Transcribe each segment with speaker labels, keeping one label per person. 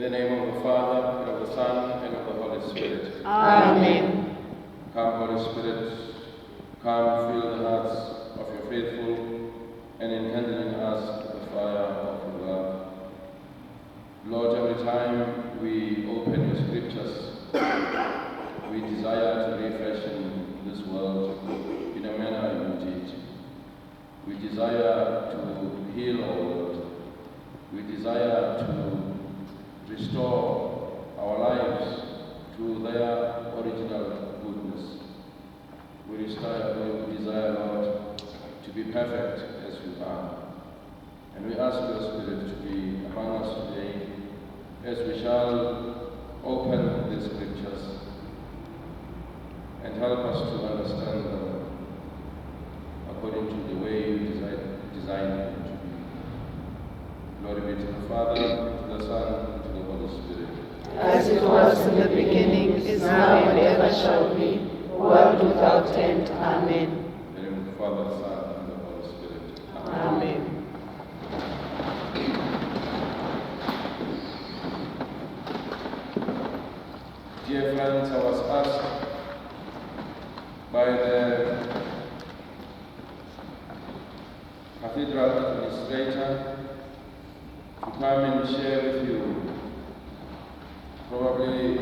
Speaker 1: In the name of the Father, and of the Son, and of the Holy Spirit.
Speaker 2: Amen.
Speaker 1: Come, Holy Spirit, come fill the hearts of your faithful, and enkindle in us the fire of your love. Lord, every time we open your scriptures, we desire to refreshen this world in a manner you did. We desire to heal our world. We desire to restore our lives to their original goodness. We desire, Lord, to be perfect as you are. And we ask your Spirit to be among us today as we shall open the scriptures and help us to understand them according to the way you designed them to be. Glory be to the Father, to the Son, Spirit.
Speaker 2: As it was in the beginning, is now, and ever shall be, world without end. Amen.
Speaker 1: In the name of the Father, Son, and the Holy Spirit.
Speaker 2: Amen.
Speaker 1: Dear friends, I was asked by the cathedral administrator to come and share with you probably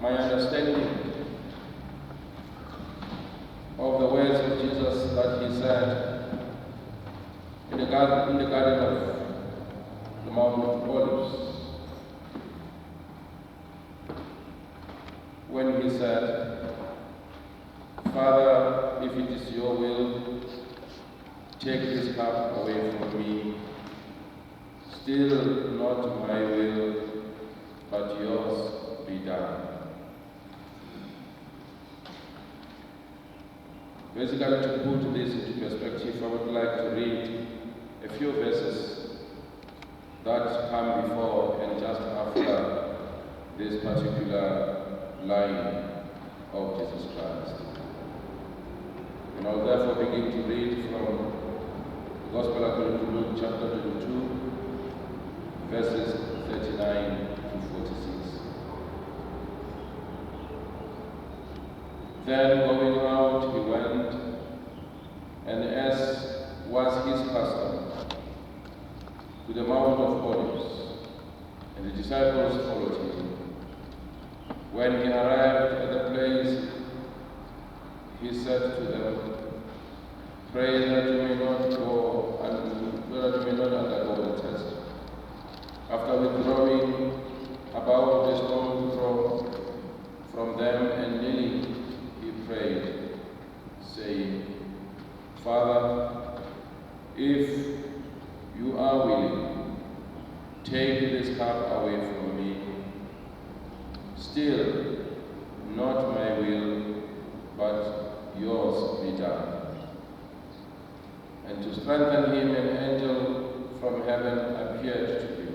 Speaker 1: my understanding of the words of Jesus that he said in the garden of the Mount of Olives, when he said, "Father, if it is your will, take this cup away from me. Still not my will, but yours be done." Basically, to put this into perspective, I would like to read a few verses that come before and just after this particular line of Jesus Christ. And I'll therefore begin to read from the Gospel according to Luke chapter 22, verses 39 to 46. Then going out he went, and as was his custom, to the Mount of Olives, and the disciples followed him. When he arrived at the place, he said to them, "Pray that you may not undergo the test." After withdrawing about the stone's throw from them and kneeling, he prayed, saying, "Father, if you are willing, take this cup away from me. Still, not my will, but yours be done." And to strengthen him, an angel from heaven appeared to him.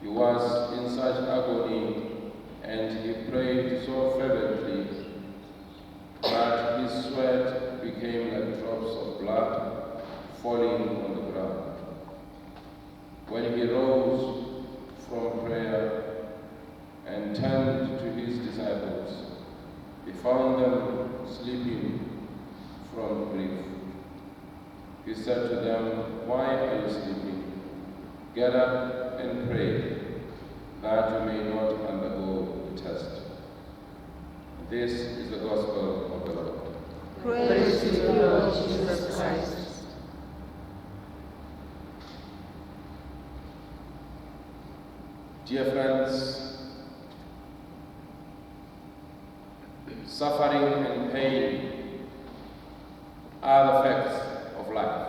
Speaker 1: He was in such agony, and he prayed so fervently that his sweat became like drops of blood falling on the ground. When he rose from prayer and turned to his disciples, he found them sleeping from grief. He said to them, "Why are you sleeping? Get up and pray, that you may not undergo the test." This is the gospel of the Lord.
Speaker 2: Praise to you, Lord Jesus Christ.
Speaker 1: Dear friends, suffering and pain are the facts of life.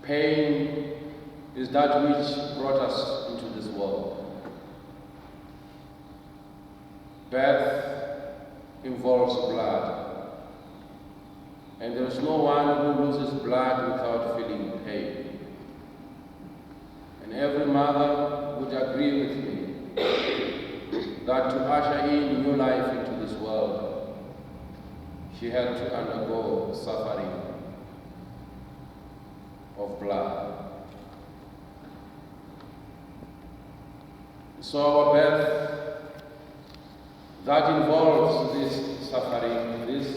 Speaker 1: Pain is that which brought us into this world. Birth involves blood, and there is no one who loses blood without feeling pain. And every mother would agree with me that to usher in new life into this world, she had to undergo suffering of blood. So our birth, that involves this suffering, this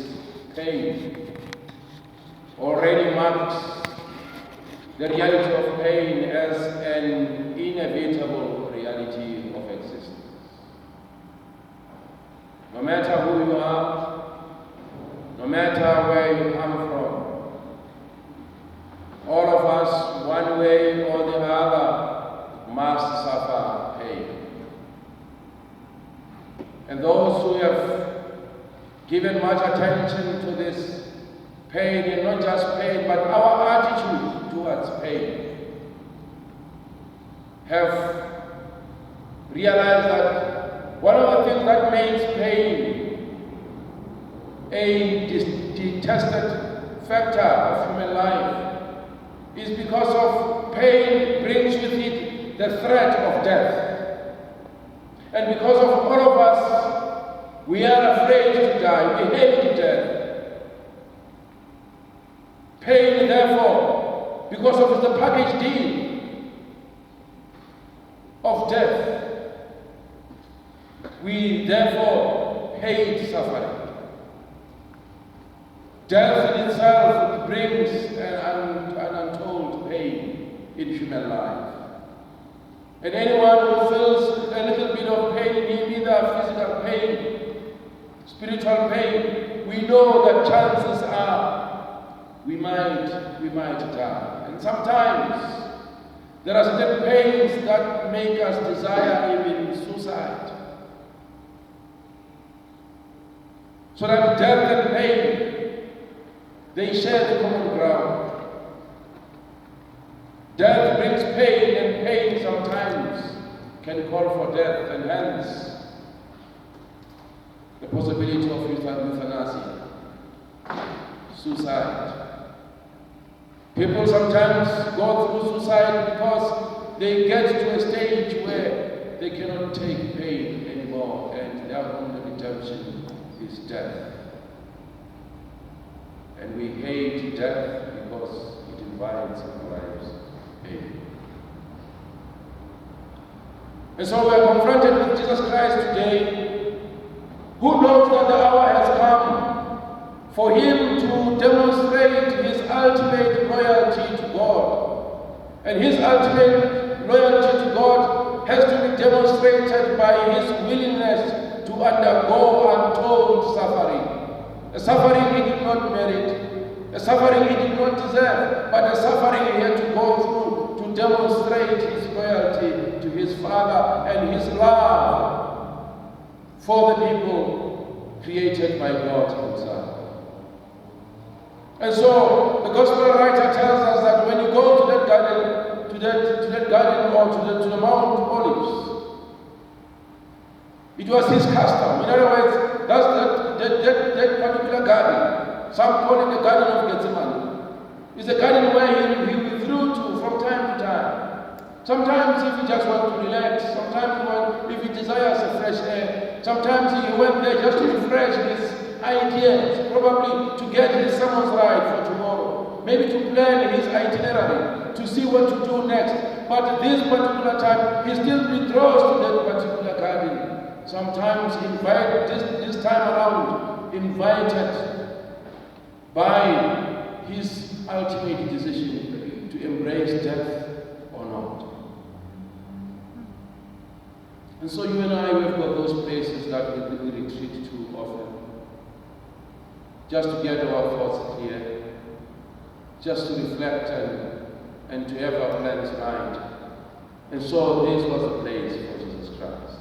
Speaker 1: pain, already marks the reality of pain as an inevitable reality of existence. No matter who you are, no matter where you come from, all of us, one way or the other, must suffer pain. And those who have given much attention to this pain, and not just pain, but our attitude towards pain, have realized that one of the things that makes pain a detested factor of human life is because of pain brings with it the threat of death. And because of all of us, we are afraid to die, we hate death. Pain, therefore, because of the package deal of death, we therefore hate suffering. Death in itself brings an untold pain in human life. And anyone who feels a little bit of pain, either physical pain, spiritual pain, we know that chances are we might die. And sometimes there are certain pains that make us desire even suicide. So that death and pain, they share the common ground. Death brings pain, and pain sometimes can call for death, and hence the possibility of euthanasia, suicide. People sometimes go through suicide because they get to a stage where they cannot take pain anymore, and their only redemption is death. And we hate death because it invites our lives pain. And so we are confronted with Jesus Christ today, who knows that the hour has come for him to demonstrate his ultimate loyalty to God. And his ultimate loyalty to God has to be demonstrated by his willingness to undergo untold suffering. A suffering he did not merit, a suffering he did not deserve, but a suffering he had to go through to demonstrate his loyalty to his Father and his love for the people created by God himself. And so the gospel writer tells us that when you go to that garden, or to the Mount Olives, it was his custom. In other words, that particular garden, some call it the Garden of Gethsemane, is a garden where he withdrew to from time to time. Sometimes if he just wants to relax, sometimes if he desires a fresh air, sometimes he went there just to refresh his ideas, probably to get his sermons right for tomorrow, maybe to plan his itinerary, to see what to do next. But this particular time, he still withdraws to that particular garden. Sometimes this time around, invited by his ultimate decision to embrace death or not. And so you and I, we've got those places that we retreat to often, just to get our thoughts clear, just to reflect and to have our plans right. And so this was a place for Jesus Christ.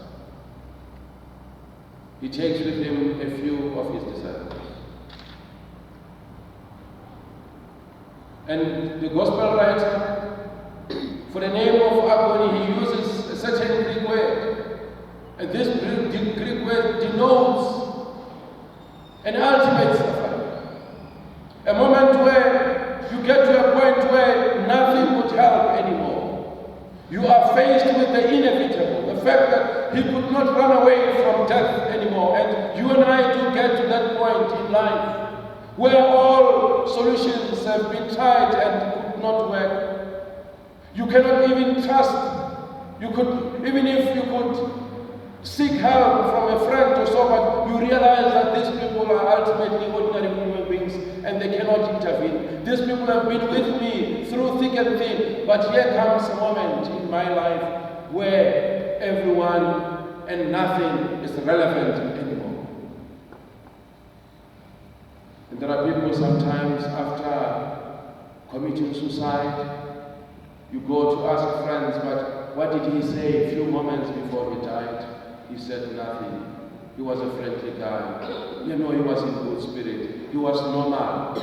Speaker 1: He takes with him a few of his disciples. And the gospel writer, for the name of agony, he uses a certain Greek word. And this Greek word denotes an ultimate suffering. A moment where you get to a point where nothing would help anymore. You are faced with the inevitable, the fact that he could not run away from death anymore. And you and I do get to that point in life where all solutions have been tried and could not work. You cannot even trust You could, even if you could seek help from a friend or so, but you realize that these people are ultimately ordinary human beings and they cannot intervene. These people have been with me through thick and thin, but here comes a moment in my life where everyone and nothing is relevant anymore. And there are people sometimes after committing suicide, you go to ask friends, but what did he say a few moments before he died? He said nothing. He was a friendly guy. You know, he was in good spirit. He was normal.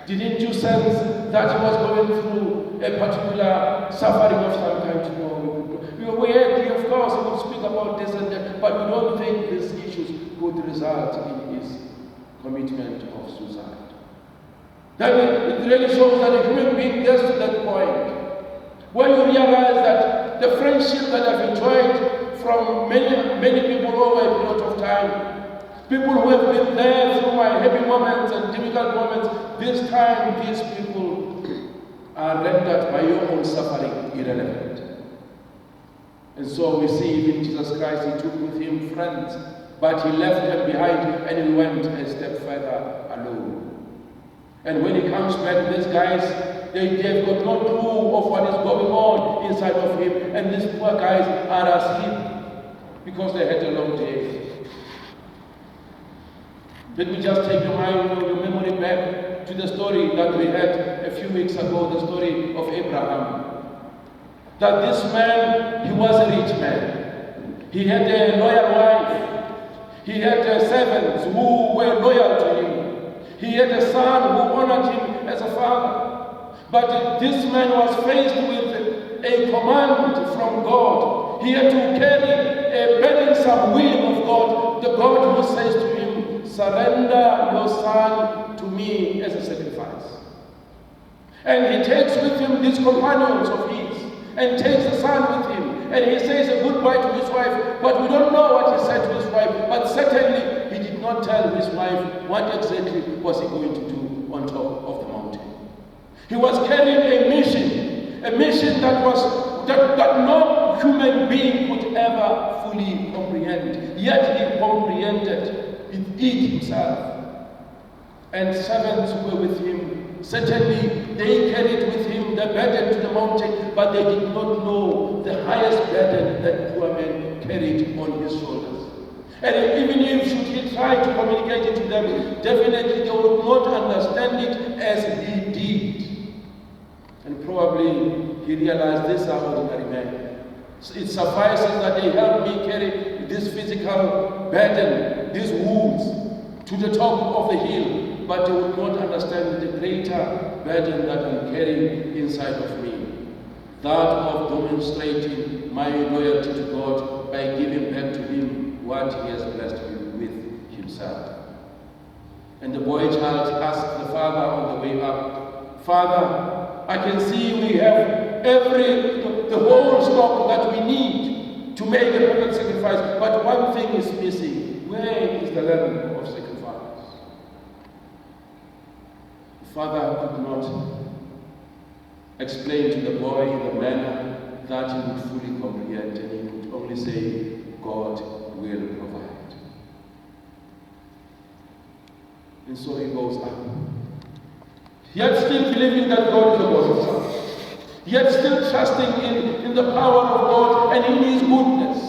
Speaker 1: Didn't you sense that he was going through a particular suffering of some kind? No. We had, of course, he would speak about this and that, but we don't think these issues would result in his commitment of suicide. Then it really shows that a human being gets to that point when you realize that the friendship that I've enjoyed from many people over a period of time, people who have been there through my happy moments and difficult moments, this time these people are rendered by your own suffering irrelevant. And so we see even Jesus Christ, he took with him friends, but he left them behind and he went a step further alone. And when he comes back, these guys, they've got no clue of what is going on inside of him. And these poor guys are asleep because they had a long day. Let me just take your memory back to the story that we had a few weeks ago, the story of Abraham. That this man, he was a rich man. He had a loyal wife. He had servants who were loyal to him. He had a son who honored him as a father. But this man was faced with a command from God. He had to carry a burdensome will of God. The God who says to him, surrender your son to me as a sacrifice. And he takes with him these companions of his and takes the son with him. And he says a goodbye to his wife, but we don't know what he said to his wife. But certainly he did not tell his wife what exactly was he going to do on top of the mountain. He was carrying a mission that no human being could ever fully comprehend. Yet he comprehended it himself. And servants who were with him, certainly they carried with him the burden to the mountain, but they did not know the highest burden that poor man carried on his shoulders. And even if should he try to communicate it to them, definitely they would not understand it as he did. And probably he realized these are ordinary men. So it suffices that they help me carry this physical burden, these wounds, to the top of the hill, but they would not understand the greater burden that I'm carrying inside of me. That of demonstrating my loyalty to God by giving back to him what he has blessed me with himself. And the boy child asked the father on the way up, Father, I can see we have the whole stock that we need to make a perfect sacrifice, but one thing is missing. Where is the lamb of sacrifice? The father could not explain to the boy in a manner that he would fully comprehend, and he would only say, God will provide. And so he goes up. Yet still believing that God is a God of trust. Yet still trusting in the power of God and in his goodness.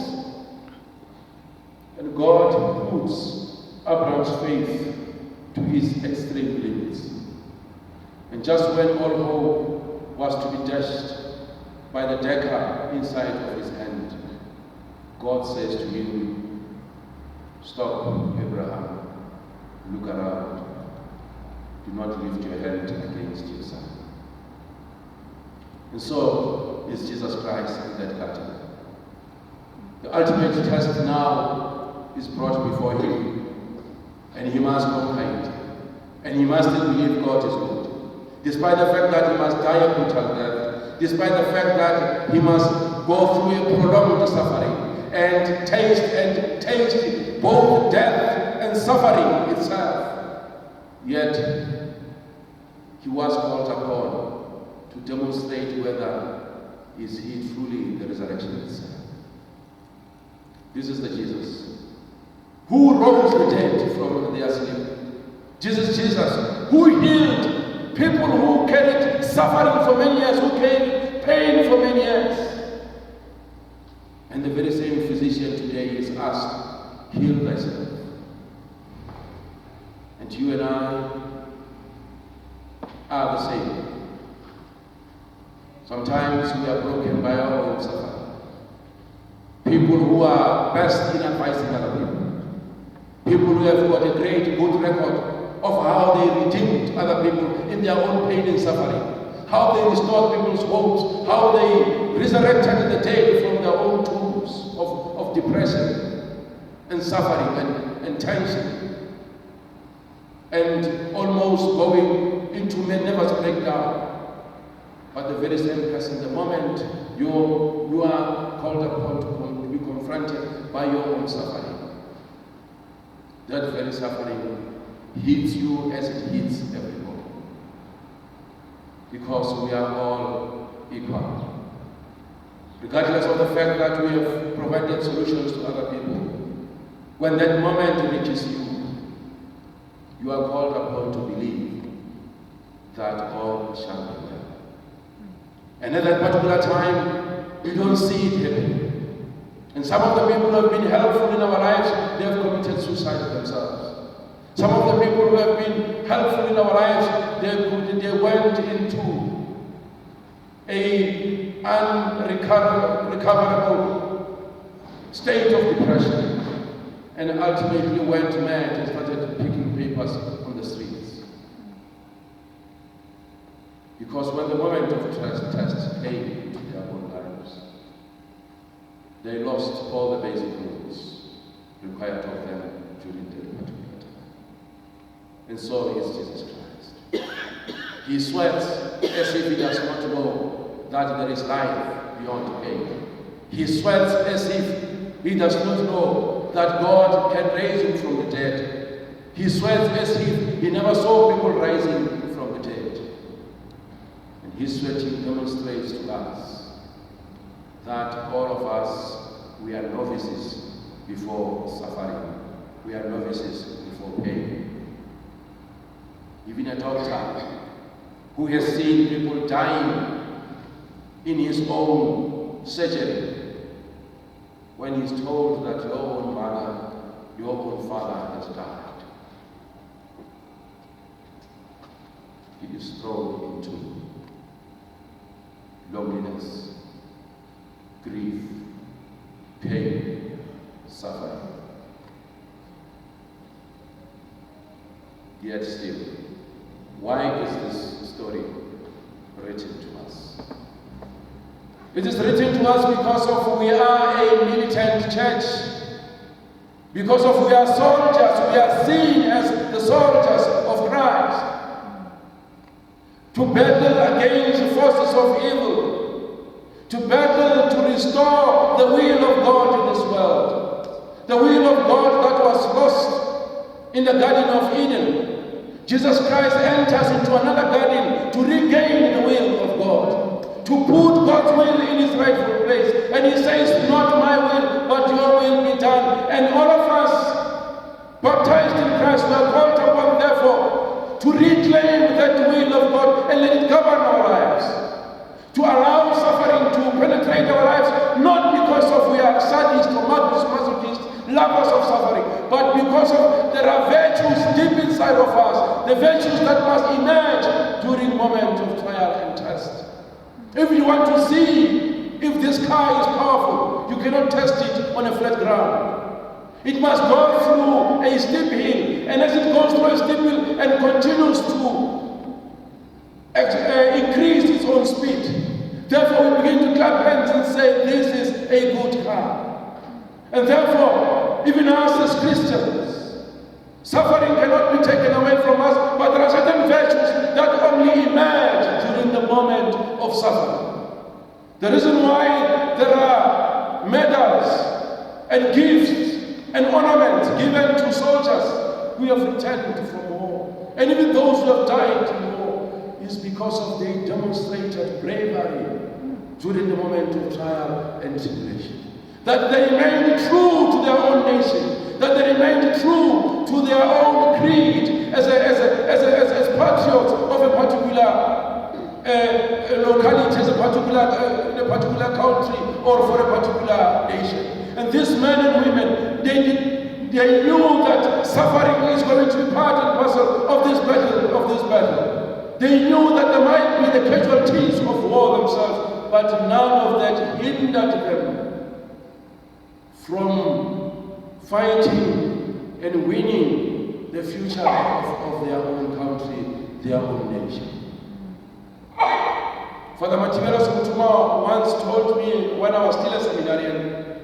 Speaker 1: And God puts Abraham's faith to his extreme limits. And just when all hope was to be dashed by the dagger inside of his hand, God says to him, stop, Abraham, look around. Do not lift your hand against your son. And so is Jesus Christ in that garden. The ultimate test now is brought before him, and he must conquer it. And he must still believe God is good. Despite the fact that he must die a brutal death, despite the fact that he must go through a prolonged suffering, and taste both death and suffering itself. Yet, he was called upon to demonstrate whether is He truly the resurrection itself. This is the Jesus who rose the dead from their sleep. Jesus, who healed people who carried suffering for many years, who carried pain for many years. And the very same physician today is asked, heal thyself. And you and I are the same. Sometimes we are broken by our own suffering. People who are best in advising other people. People who have got a great, good record of how they redeemed other people in their own pain and suffering. How they restored people's hopes. How they resurrected the dead from their own tombs of depression and suffering and tension. And almost going into nervous breakdown. But the very same person, the moment you are called upon to be confronted by your own suffering, that very suffering hits you as it hits everybody. Because we are all equal. Regardless of the fact that we have provided solutions to other people, when that moment reaches you, you are called upon to believe that all shall be well. And at that particular time, you don't see it happening. And some of the people who have been helpful in our lives, they have committed suicide themselves. Some of the people who have been helpful in our lives, they went into a unrecoverable state of depression and ultimately went mad and started picking papers on the streets. Because when the moment of test came into their own lives, they lost all the basic rules required of them during their particular time. And so is Jesus Christ. He sweats as if he does not know that there is life beyond pain. He sweats as if he does not know that God can raise him from the dead. He sweats as if he never saw people rising from the dead. And his sweating demonstrates to us that all of us, we are novices before suffering. We are novices before pain. Even a doctor who has seen people dying in his own surgery, when he's told that your own mother, your own father has died, he is thrown into loneliness, grief, pain, suffering. Yet still, why is this story written to us? It is written to us because of we are a militant church. Because of we are soldiers, we are seen as the soldiers of Christ. To battle against forces of evil. To battle to restore the will of God in this world. The will of God that was lost in the Garden of Eden. Jesus Christ enters into another garden to regain the will of God. To put God's will in his rightful place. And he says, not my will, but your will be done. And all of us, baptized in Christ, we are called upon, therefore, to reclaim that will of God and let it govern our lives. To allow suffering to penetrate our lives, not because of we are sadists or masochists, lovers of suffering, but because of there are virtues deep inside of us, the virtues that must emerge during moments of trial and test. If you want to see if this car is powerful, you cannot test it on a flat ground. It must go through a steep hill, and as it goes through a steep hill and continues to increase its own speed, therefore we begin to clap hands and say, this is a good car. And therefore, even us as Christians, suffering cannot be taken away from us, but there are certain virtues that only emerge during the moment of suffering. The reason why there are medals and gifts and ornaments given to soldiers who have returned from war, and even those who have died in war, is because of they demonstrated bravery during the moment of trial and tribulation. That they remained true to their own nation, that they remained true to their own creed as patriots of a particular locality, as a particular, in a particular country or for a particular nation. And these men and women, they knew that suffering is going to be part and parcel of this battle. They knew that there might be the casualties of war themselves, but none of that hindered them from fighting and winning the future of their own country, their own nation. Father Mathibela Sebothoma once told me when I was still a seminarian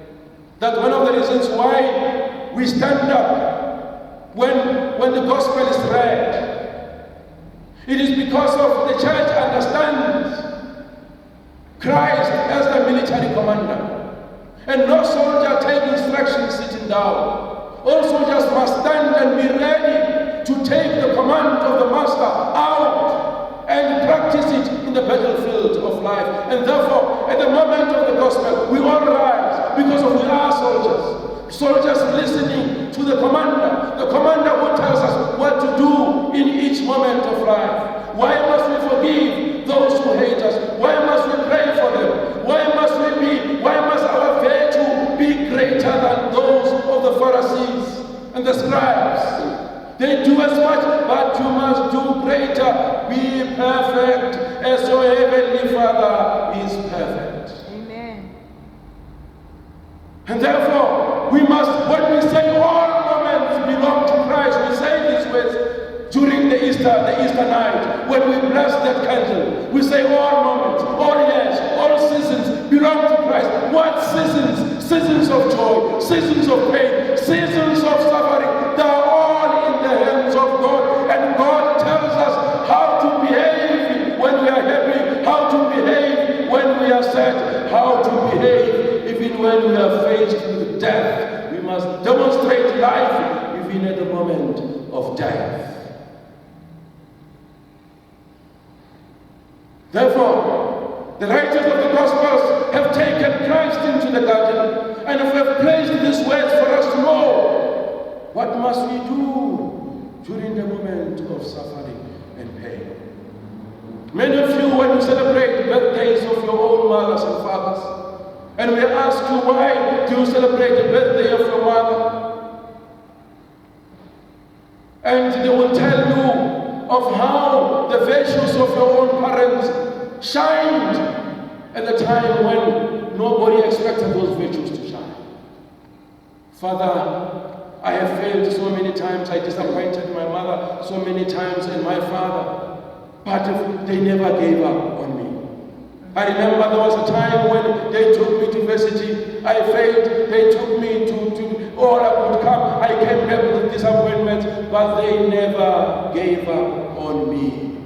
Speaker 1: that one of the reasons why we stand up when the gospel is read, it is because of the church understands Christ as the military commander. And no soldier takes instructions sitting down. All soldiers must stand and be ready to take the command of the master out and practice it in the battlefield of life. And therefore, at the moment of the gospel, we all rise because we are soldiers. Soldiers listening to the commander who tells us what to do in each moment of life. Why must we forgive those who hate us? Why must we pray for them? Why must our virtue be greater than those of the Pharisees and the scribes? They do as much, but you must do greater. Be perfect as your heavenly Father is perfect.
Speaker 2: Amen.
Speaker 1: And therefore, we must, when we say all moments belong to Christ, we say these words during the Easter night, when we bless that candle. We say all moments, all years, all seasons belong to Christ. What seasons? Seasons of joy, seasons of pain, seasons of suffering. They are all in the hands of God. And God tells us how to behave when we are happy, how to behave when we are sad, how to behave even when we are faced with death. We must demonstrate life even at the moment of death. Therefore, the writers of the Gospels have taken Christ into the garden and have placed these words for us to know what must we do during the moment of suffering and pain. Many of you, when you celebrate birthdays of your own mothers and fathers, and we ask you, why do you celebrate the birthday of your mother? And they will tell you of how the virtues of your own parents shined at the time when nobody expected those virtues to shine. Father, I have failed so many times. I disappointed my mother so many times and my father, but they never gave up on me. I remember there was a time when they took me to university. I failed. They took me to all I could come. I came back with disappointments, but they never gave up on me.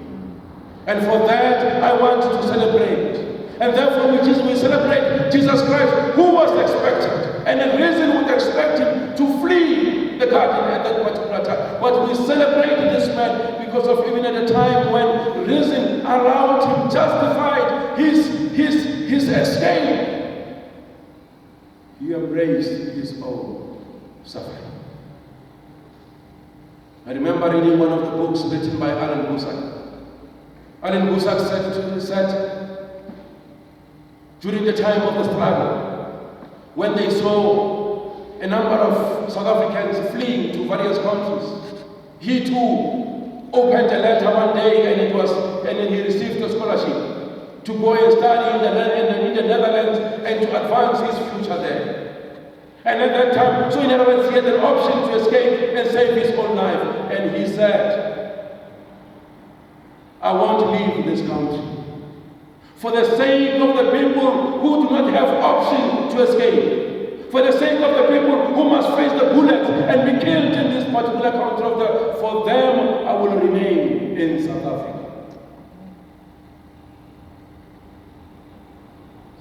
Speaker 1: And for that, I want to celebrate. And therefore, we celebrate Jesus Christ, who was expected. And the reason we expect him to flee the garden at that particular time. But we celebrate this man because of even at a time when reason allowed him, justified his escape. He embraced his own suffering. I remember reading one of the books written by Alan Gusak. Alan Gusak said during the time of the struggle, when they saw a number of South Africans fleeing to various countries, he too opened a letter one day, and then he received a scholarship to go and study in the Netherlands and to advance his future there. And at that time, so in other words, he had an option to escape and save his own life. And he said, I won't leave this country for the sake of the people who do not have option to escape, for the sake of the people who must face the bullet and be killed in this particular country. For them, I will remain in South Africa.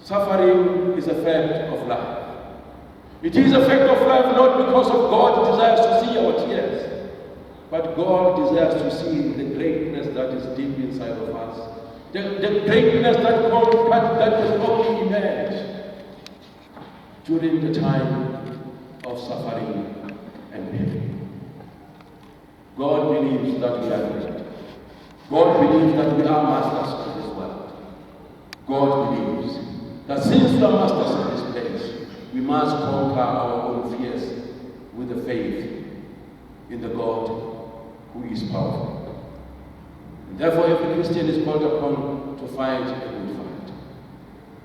Speaker 1: Suffering is a fact of life. It is a fact of life not because of God desires to see our tears, but God desires to see the greatness that is deep inside of us. the greatness that was only emerged during the time of suffering and pain. God believes that we are great. God believes that we are masters of this world. God believes that since we are masters of this place, we must conquer our own fears with the faith in the God who is powerful. And therefore, every Christian is called upon to fight a good fight.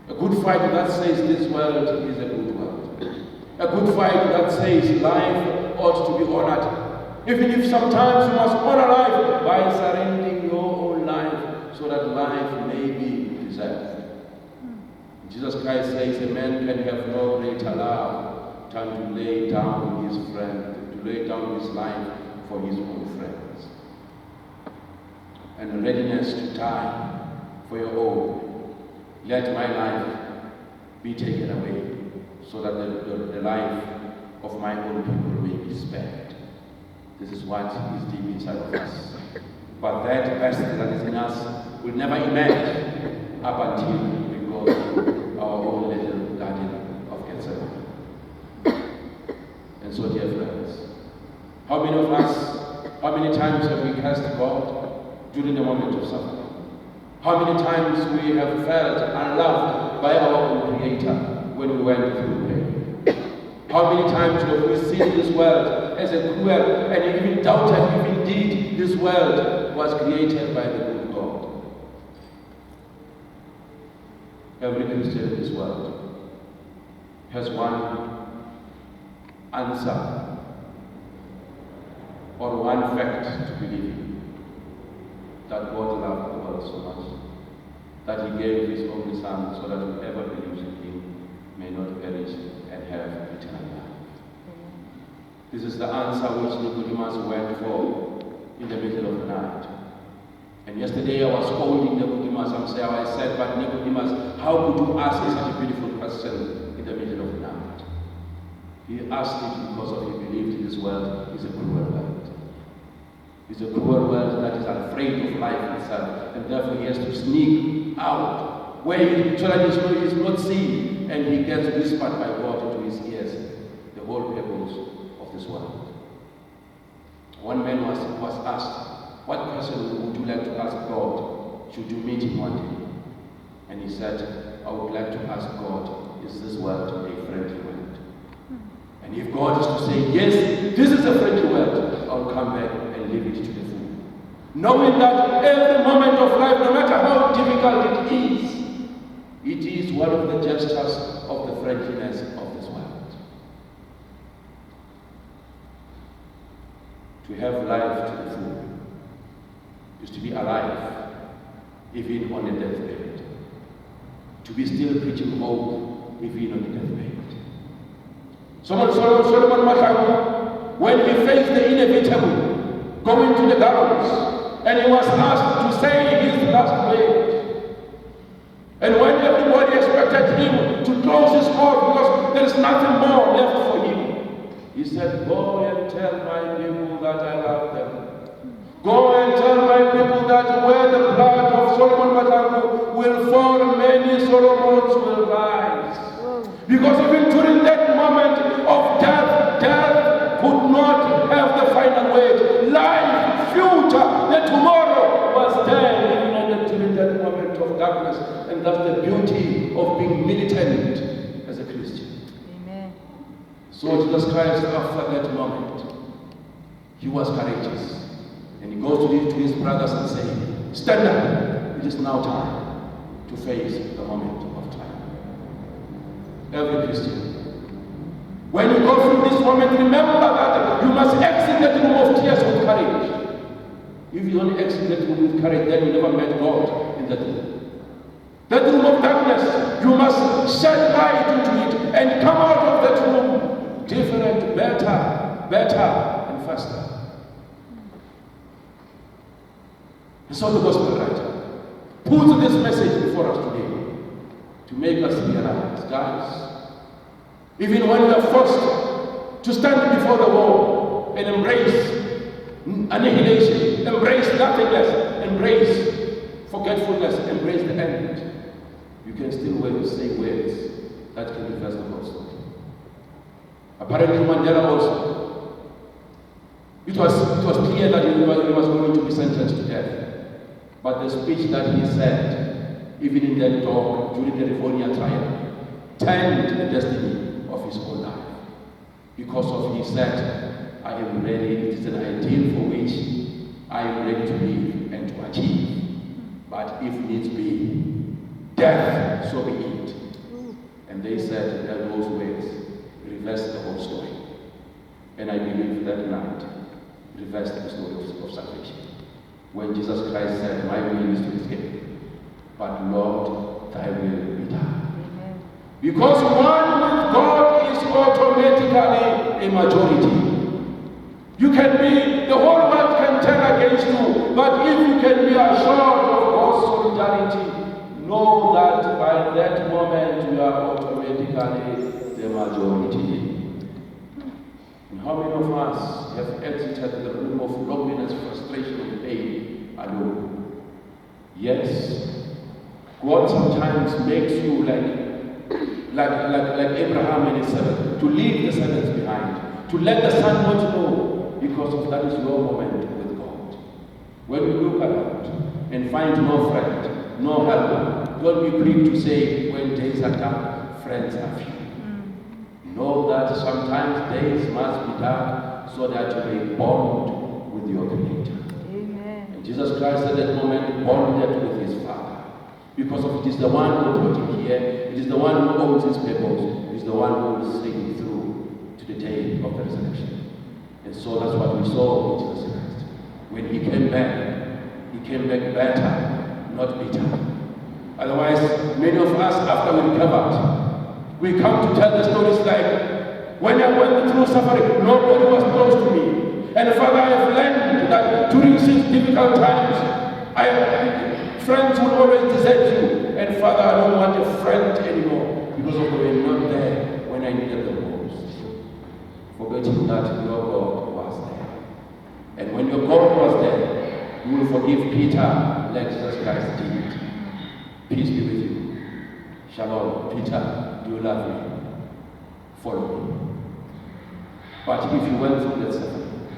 Speaker 1: A good fight that says this world is a good world. A good fight that says life ought to be honored. Even if sometimes you must honor life by surrendering your own life so that life may be preserved. Jesus Christ says a man can have no greater love than to lay down his friend, to lay down his life for his own friends. And a readiness to die for your own. Let my life be taken away so that the life of my own people may be spared. This is what is deep inside of us. But that person that is in us will never emerge up until we go to our own little garden of Gethsemane. And so, dear friends, how many of us, how many times have we cursed God during the moment of suffering? How many times we have felt unloved by our own Creator when we went through pain? How many times have we seen this world as a cruel and even doubted if indeed this world was created by the good God? Every Christian in this world has one answer or one fact to believe in: that God loved the world so much that He gave His only Son so that whoever believes in Him may not perish and have eternal life. This is the answer which Nicodemus went for in the middle of the night. And yesterday I was scolding Nicodemus and I said, but Nicodemus, how could you ask such a beautiful question in the middle of the night? He asked it because he believed this world is a cruel world. It's a cruel world that is afraid of life itself, and therefore he has to sneak out so that he is not seen, and he gets whispered by God into his ears the whole purpose of this world. One man was asked, what question would you like to ask God should you meet him one day? And he said, I would like to ask God, is this world a friendly world? And if God is to say, yes, this is a friendly world, I'll come back and leave it to the fool. Knowing that every moment of life, no matter how difficult it is one of the gestures of the friendliness of this world. To have life to the full is to be alive, even on a deathbed. To be still preaching hope, even on a deathbed. Solomon Mathibela, when he faced the inevitable, going to the gallows, and he was asked to say his last word. And when everybody expected him to close his mouth because there is nothing more left for him, he said, go and tell my people that I love them. Go and tell my people that where the blood of Solomon Mathibela will fall, many Solomons will rise. Because even during that moment of death could not have the final word. Life, future, the tomorrow was there even during that moment of darkness. And that's the beauty of being militant as a Christian. Amen. So Jesus Christ, after that moment, he was courageous. And he goes to his brothers and says, stand up, it is now time to face the moment of time. Every Christian, when you go through this moment, remember that you must exit that room of tears with courage. If you only exit that room with courage, then you never met God in that room. That room of darkness, you must shed light into it and come out of that room different, better, and faster. And so the gospel writer puts this message before us today to make us realize, guys, even when we are forced to stand before the wall and embrace annihilation, embrace nothingness, embrace
Speaker 3: forgetfulness, embrace the end, you can still say words that can reverse the whole story. Apparently Mandela also, it was clear that he was going to be sentenced to death. But the speech that he said, even in that talk during the Rivonia trial, turned the destiny of his whole life. Because of he said, I am ready, it is an ideal for which I am ready to live and to achieve. But if needs be, death, so be it. And they said that those words reversed the whole story. And I believe that night reversed the story of salvation. When Jesus Christ said, my will is to escape, but Lord, thy will be done. Amen. Because one with God is automatically a majority. You can be, the whole world can turn against you, but if you can be assured of God's solidarity, know that by that moment you are automatically the majority. And how many of us have exited the room of loneliness, frustration, and pain alone? Yes, God sometimes makes you like Abraham and his servant, to leave the servants behind, to let the son not know, because of that is your moment with God. When you look around and find no friend, no helper, don't be quick to say, when days are dark, friends are few. Know that sometimes days must be dark so that you may bond with your Creator.
Speaker 2: Amen.
Speaker 3: And Jesus Christ at that moment bonded with his Father. Because of it is the one who brought him here, it is the one who owns his purpose, it is the one who will see him through to the day of the resurrection. And so that's what we saw in Jesus Christ. When he came back better, not bitter. Otherwise, many of us, after we recovered, we come to tell the stories like, when I went through suffering, nobody was close to me. And Father, I have learned that during these difficult times, friends will always desert you. And Father, I don't want a friend anymore, because of the way not there when I needed them most. Forgetting that your God was there. And when your God was there, you will forgive Peter like Jesus Christ did. Peace be with you. Shalom. Peter, do you love me? Follow me. But if you went through that suffering,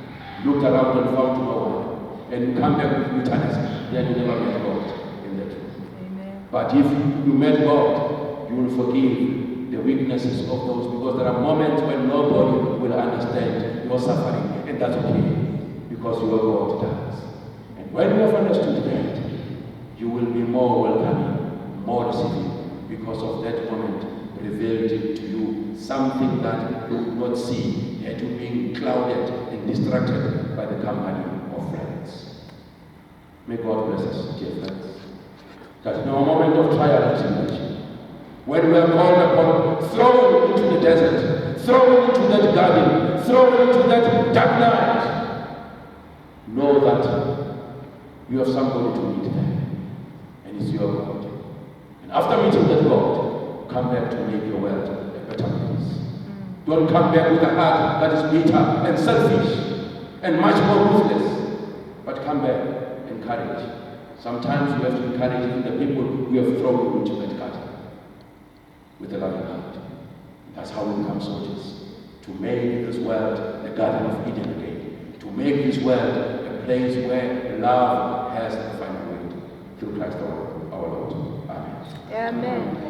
Speaker 3: looked around and found no one, and you come back with bitterness, then you never met God in that truth.
Speaker 2: Amen.
Speaker 3: But if you met God, you will forgive the weaknesses of those, because there are moments when nobody will understand your suffering, and that's okay, because your God does. And when you have understood that, you will be more welcoming, more receiving, because of that moment revealed to you something that you could not see, yet you being clouded and distracted by the company of friends. May God bless us, dear friends, that in our moment of trial and tribulation, when we are called upon, thrown into the desert, thrown into that garden, thrown into that dark night, know that you have somebody to meet there, and it's your God. And after meeting that God, come back to make your world a better place. Don't come back with a heart that is bitter and selfish and much more ruthless, but come back and encourage. Sometimes you have to encourage even the people who have thrown you into that garden with a loving heart. That's how we become soldiers, to make this world the Garden of Eden again, to make this world a place where love has the final word, through Christ our Lord. Amen.
Speaker 2: Amen.